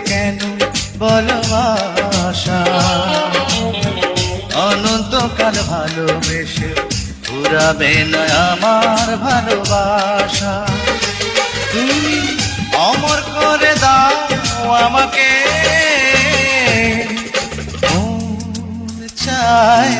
কেন ভালোবাসা অনন্তকাল ভালোবেসে পুরাবে না আমার ভালোবাসা তুমি অমর করে দাও আমাকে মন চায়